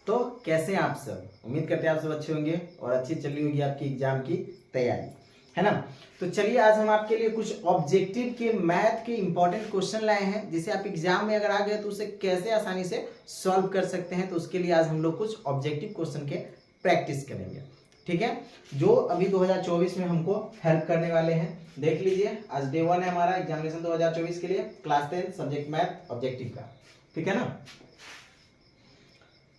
तो कैसे हैं आप सब? उम्मीद करते हैं आप सब अच्छे होंगे और अच्छी चली होगी आपकी एग्जाम की तैयारी, है ना। तो चलिए आज हम आपके लिए कुछ ऑब्जेक्टिव के मैथ के इंपॉर्टेंट क्वेश्चन लाए हैं, जिसे आप एग्जाम में अगर आ गए तो उसे कैसे आसानी से सॉल्व कर सकते हैं। तो उसके लिए आज हम लोग कुछ ऑब्जेक्टिव क्वेश्चन के प्रैक्टिस करेंगे, ठीक है, जो अभी 2024 में हमको हेल्प करने वाले हैं। देख लीजिए, आज डे 1 है हमारा एग्जामिनेशन 2024 के लिए, क्लास 10 सब्जेक्ट मैथ ऑब्जेक्टिव का, ठीक है ना।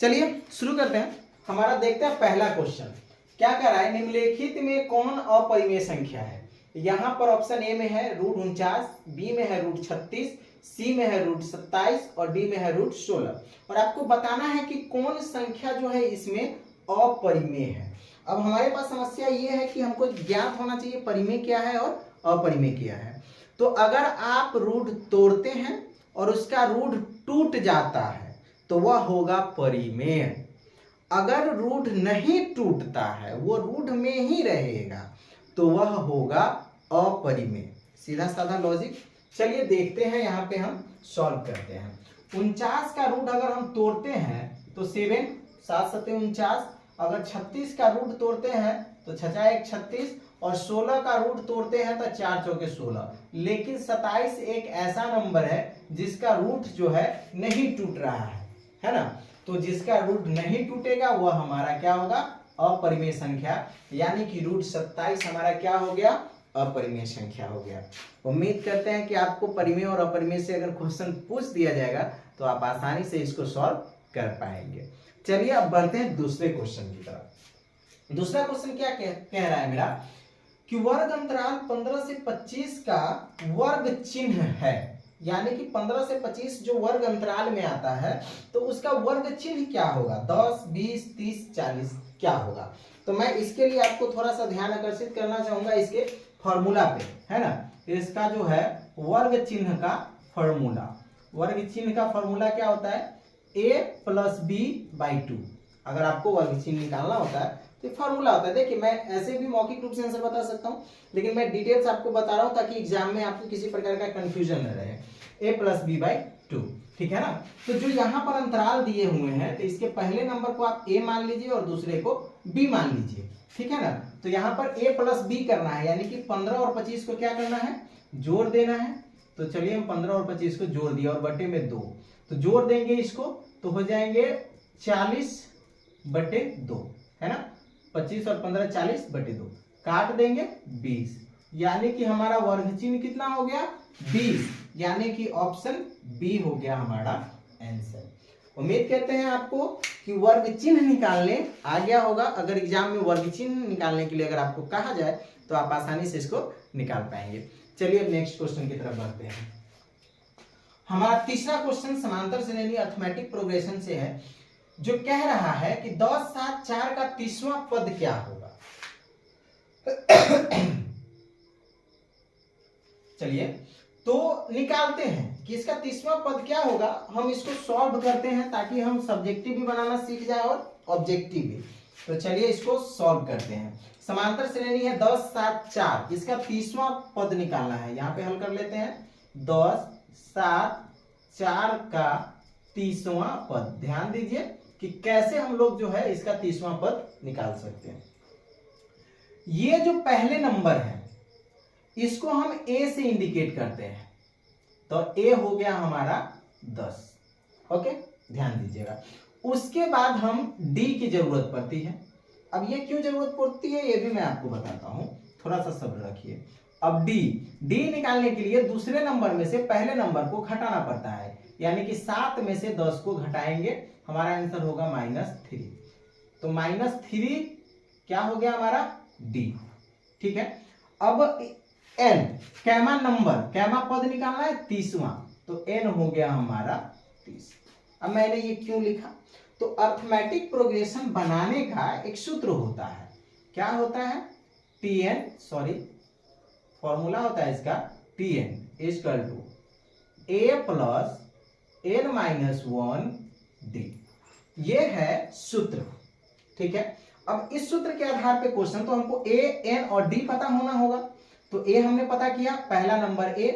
चलिए शुरू करते हैं। हमारा देखते हैं पहला क्वेश्चन क्या कह रहा है, निम्नलिखित में कौन अपरिमेय संख्या है। यहाँ पर ऑप्शन ए में है √49, बी में है √36, सी में है √27 और डी में है √16। और आपको बताना है कि कौन संख्या जो है इसमें अपरिमेय है। अब हमारे पास समस्या ये है कि हमको ज्ञात होना चाहिए परिमेय क्या है और अपरिमेय क्या है। तो अगर आप रूट तोड़ते हैं और उसका रूट टूट जाता है तो वह होगा परिमेय। अगर रूट नहीं टूटता है, वो रूट में ही रहेगा, तो वह होगा अपरिमेय। सीधा साधा लॉजिक। चलिए देखते हैं, यहाँ पे हम सॉल्व करते हैं। 49 का रूट अगर हम तोड़ते हैं तो 7, 7 7 49। अगर 36 का रूट तोड़ते हैं तो 6 1 36 और 16 का रूट तोड़ते हैं तो 4 4 16। लेकिन 27 एक ऐसा नंबर है जिसका रूट जो है नहीं टूट रहा है ना। तो जिसका रूट नहीं टूटेगा वह हमारा क्या होगा, अपरिमेय संख्या, यानी कि √27 हमारा क्या हो गया, अपरिमेय संख्या हो गया। उम्मीद करते हैं कि आपको परिमेय और अपरिमेय से अगर क्वेश्चन पूछ दिया जाएगा तो आप आसानी से इसको सॉल्व कर पाएंगे। चलिए अब बढ़ते हैं दूसरे क्वेश्चन की तरफ। दूसरा क्वेश्चन क्या कह रहा है मेरा, कि वर्ग अंतराल 15 से 25 का वर्ग चिन्ह है, यानी कि 15 से 25 जो वर्ग अंतराल में आता है तो उसका वर्ग चिन्ह क्या होगा, 10 20 30 40 क्या होगा। तो मैं इसके लिए आपको थोड़ा सा ध्यान आकर्षित करना चाहूंगा इसके फॉर्मूला पे, है ना। इसका जो है वर्ग चिन्ह का फॉर्मूला, वर्ग चिन्ह का फॉर्मूला क्या होता है, a + b/2। अगर आपको वर्ग चिन्ह निकालना होता है तो फॉर्मूला होता है। देखिए मैं ऐसे भी मौखिक रूप से आंसर बता सकता हूं, लेकिन मैं डिटेल्स आपको बता रहा हूं ताकि एग्जाम में आपको किसी प्रकार का कंफ्यूजन न रहे। a + b/2, ठीक है ना। तो जो यहाँ पर अंतराल दिए हुए हैं तो इसके पहले नंबर को आप a मान लीजिए और दूसरे को b मान लीजिए, ठीक है ना। तो यहाँ पर a + b करना है, यानी कि 15 और 25 को क्या करना है, जोड़ देना है। तो चलिए हम 15 और 25 को जोड़ दिया और बटे में 2, तो जोड़ देंगे इसको तो हो जाएंगे 40/2, है ना। 25 और 15 40/2, काट देंगे 20, यानी कि हमारा वर्ग चिन्ह कितना हो गया, 20, यानी कि ऑप्शन बी हो गया हमारा आंसर। उम्मीद करते हैं आपको कि वर्ग चिन्ह निकालने आ गया होगा। अगर एग्जाम में वर्ग चिन्ह निकालने के लिए अगर आपको कहा जाए तो आप आसानी से इसको निकाल पाएंगे। चलिए नेक्स्ट क्वेश्चन की तरफ बढ़ते हैं। हमारा तीसरा क्वेश्चन समांतर श्रेणी अरिथमेटिक प्रोग्रेशन से है, जो कह रहा है कि 10 7 4 का 30वां पद क्या होगा। चलिए तो निकालते हैं कि इसका 30वां पद क्या होगा। हम इसको सॉल्व करते हैं ताकि हम सब्जेक्टिव भी बनाना सीख जाए और ऑब्जेक्टिव भी। तो चलिए इसको सॉल्व करते हैं। समांतर श्रेणी है 10 7 4, इसका 30वां पद निकालना है। यहाँ पे हल कर लेते हैं, 10 7 4 का 30वां पद। ध्यान दीजिए कि कैसे हम लोग जो है इसका 30वां पद निकाल सकते हैं। ये जो पहले नंबर है इसको हम a से इंडिकेट करते हैं, तो a हो गया हमारा 10, ओके, ध्यान दीजिएगा। उसके बाद हम d की जरूरत पड़ती है। अब ये क्यों जरूरत पड़ती है ये भी मैं आपको बताता हूं, थोड़ा सा सब्र रखिए। अब d निकालने के लिए दूसरे नंबर में से पहले नंबर को घटाना पड़ता है, यानी कि 7 में से 10 को घटाएंगे, हमारा आंसर होगा -3। तो -3 क्या हो गया हमारा, d, ठीक है। अब n कैमा नंबर, कैमा पद निकालना है 30वां, तो n हो गया हमारा 30। अब मैंने ये क्यों लिखा, तो अरिथमेटिक प्रोग्रेशन बनाने का एक सूत्र होता है, क्या होता है, फॉर्मूला होता है इसका Tn = a + n - 1d, ये है सूत्र, ठीक है। अब इस सूत्र के आधार पे क्वेश्चन, तो हमको a n और d पता होना होगा। तो a हमने पता किया, पहला नंबर a,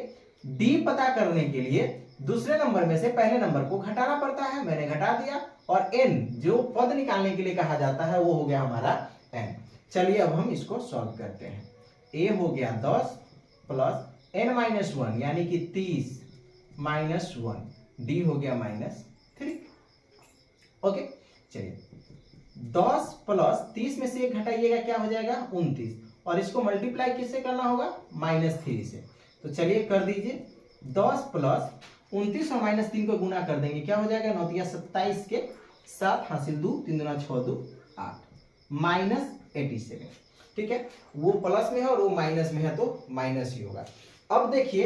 d पता करने के लिए दूसरे नंबर में से पहले नंबर को घटाना पड़ता है, मैंने घटा दिया और n जो पद निकालने के लिए कहा जाता है वो हो गया हमारा n। चलिए अब हम इसको सॉल्व करते हैं। a हो गया 10 प्लस n-1 यानी कि 30 माइनस 1, d हो गया -3। ओके, चलिए 10 प्लस 30 में से 1 घटाइएगा क्या हो जाएगा 29, और इसको मल्टीप्लाई किससे करना होगा -3 से। तो चलिए कर दीजिए 10 प्लस 29 और -3 को गुना कर देंगे, क्या हो जाएगा 9 × 27 के 7 हासिल 2, 3 × 6 = 8 -87। ठीक है, वो प्लस में है और वो माइनस में है तो माइनस ही होगा। अब देखिए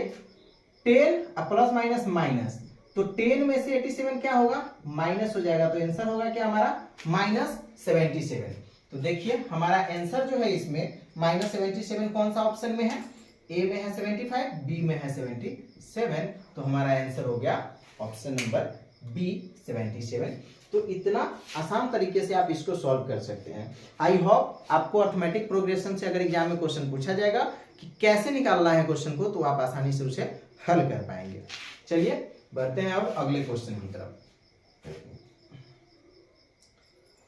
10 प्लस माइनस माइनस, तो 10 में से 87 क्या होगा माइनस हो जाएगा, तो आंसर होगा क्या हमारा -77। तो देखिए हमारा आंसर जो है इसमें -77 कौन सा ऑप्शन में है, ए में है 75, बी में है 77, तो हमारा आंसर हो गया ऑप्शन नंबर बी 77। तो इतना आसान तरीके से आप इसको सॉल्व कर सकते हैं। आई होप आपको अर्थमेटिक प्रोग्रेशन से अगर एग्जाम में क्वेश्चन पूछा जाएगा कि कैसे निकालना है क्वेश्चन को, तो आप आसानी से उसे हल कर पाएंगे। चलिए बढ़ते हैं अब अगले क्वेश्चन की तरफ।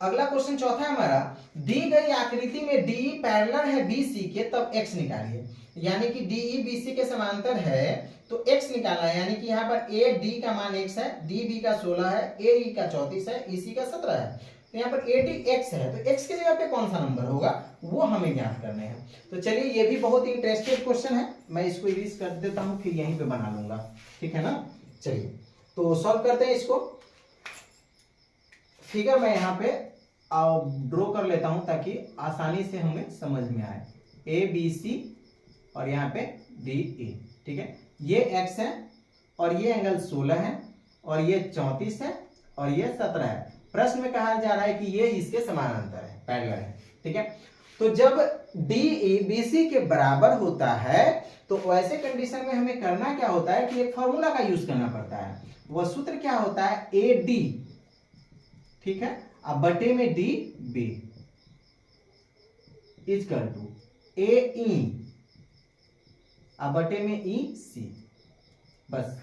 अगला क्वेश्चन चौथा है हमारा, दी गई आकृति में डी पैरेलल है बीसी के, तब एक्स निकालिए। यानी कि डी बीसी के समांतर है तो एक्स निकालना है, यानी कि यहाँ पर ए डी का मान x है, डी बी का 16 है, ए ई का 34 है, ई सी का 17 है, तो यहाँ पर ए डी एक्स है, तो एक्स की जगह पे कौन सा नंबर होगा वो हमें ज्ञात करने हैं। तो चलिए ये भी बहुत ही इंटरेस्टेड क्वेश्चन है, मैं इसको इरेज कर देता हूँ फिर यहीं पे बना लूंगा, ठीक है ना। चलिए तो सॉल्व करते हैं इसको। फिगर मैं यहाँ पे ड्रॉ कर लेता हूं ताकि आसानी से हमें समझ में आए। ए बी सी और यहाँ पे डी ई, ठीक है, ये x है और ये एंगल 16 है और ये 34 है और ये 17 है। प्रश्न में कहा जा रहा है कि ये इसके समानांतर है, पैरेलल है, ठीक है। तो जब डी ई बी सी के बराबर होता है तो वैसे कंडीशन में हमें करना क्या होता है कि एक फॉर्मूला का यूज करना पड़ता है। वह सूत्र क्या होता है, ए डी, ठीक है, अब बटे में डी बी इक्वल टू ए ई, अब बटे में ई सी, बस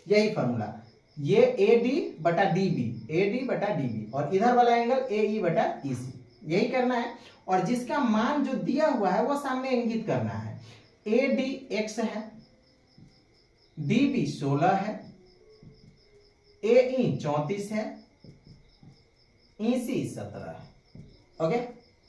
यही फॉर्मूला। ये ए डी बटा डी बी, ए डी बटा डी बी, और इधर वाला एंगल ए ई बटा ई सी, यही करना है। और जिसका मान जो दिया हुआ है वो सामने इंगित करना है। ए डी एक्स है, डी बी 16 है, ए ई 34 है, ई 17 है। ओके,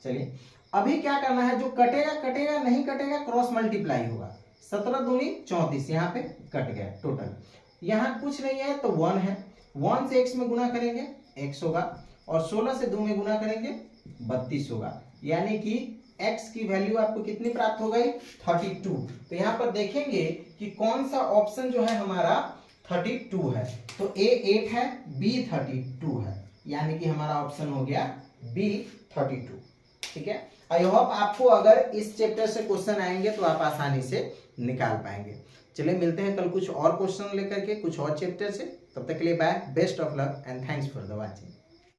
चलिए अभी क्या करना है, जो कटेगा कटेगा, नहीं कटेगा क्रॉस मल्टीप्लाई होगा। 17 दूनी 34, यहाँ पे कट गया टोटल, यहाँ कुछ नहीं है तो 1 है, 1 से x में गुना करेंगे x होगा, और 16 से 2 में गुना करेंगे 32 होगा। यानी कि x की वैल्यू आपको कितनी प्राप्त हो गई 32। तो यहाँ पर देखेंगे कि कौन सा ऑप्शन जो है हमारा 32 है, तो A 8 है, B 32 है, यानी कि हमारा ऑप्शन हो गया B 32। ठीक है, आई होप आपको अगर इस चैप्टर से क्वेश्चन आएंगे तो आप आसानी से निकाल पाएंगे। चलिए मिलते हैं कल कुछ और क्वेश्चन लेकर के कुछ और चैप्टर से, तब तक के लिए bye, best of luck and thanks for the watching.